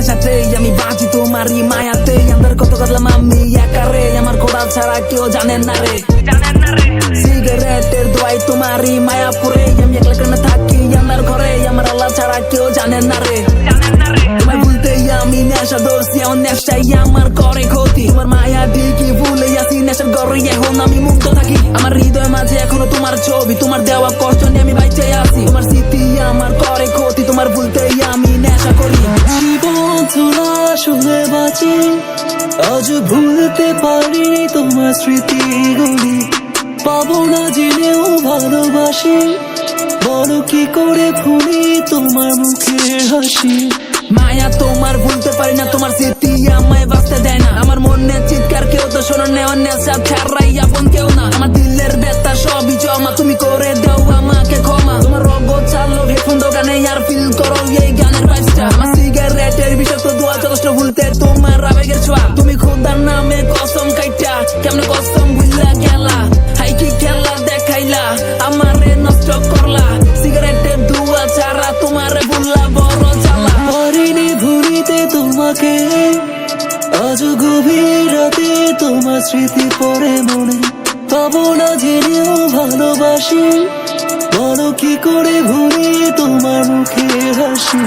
নেশাতে আমি বাঁচি তোমারই মায়াতে আমার কত করলাম আমি একারে আমার ঘোড়া ছাড়া কেউ জানেন না রে সিগারেটের দোয়াই তোমারই মায়াপুরে আমি একলা কেন থাকি আমার ঘরে আমার আল্লাহ ছাড়া কেউ জানেন না রে তোমায় ভুলতে আমি নেশা ধরছি আমার নেশাই আমার করে ক্ষতি তোমার মায়া দিকে ভুলে আসি নেশার ঘরে এখন আমি মুক্ত থাকি আমার হৃদয় মাঝে এখনো তোমার ছবি তোমার দেওয়া কষ্ট নিয়ে আমি বাইচে আছি তোমার স্মৃতি আমার করে ক্ষতি তোমার ভুলতে আমি নেশা করি জীবন তোলা শুনে বাঁচি আজ ভুলতে পারি তোমার স্মৃতিগুলি পাবো না জেনেও ভালোবাসি বলো কি করে ভুলি তোমার মুখের হাসি মায়া তোমার ভুলতে পারি না তোমার স্মৃতি আমায় বাঁচতে দেয় না আমার মনে চিৎকার কেউ তো শোনো না অন্যের সাথে ছাড়াই আপন কেউ না আমার দিলের ব্যথা সবই জমা তুমি করে দাও আমাকে ক্ষমা তোমার রব চালো হেডফোন দোকানে আর ফিল করো এই গানের ভাইবসটা আমার সিগারেটের বিষাক্ত দোয়া যথেষ্ট ভুলতে তোমার আবেগের ছোঁয়া তুমি খোদার নামে কসম কাইটা কেমন কসম ভুললা গেলা হাই কি খেলা দেখাইলা আমারে নষ্ট করলা সিগারেটের দোয়া ছাড়া তোমারে ভুললা বড় জ্বালা পারিনি ভুলিতে তোমাকে আজ গভীর রাতে তোমার স্মৃতি পড়ে মনে পাবো না জেনেও ভালোবাসি বলো কি করে ভুলি তোমার মুখে হাসি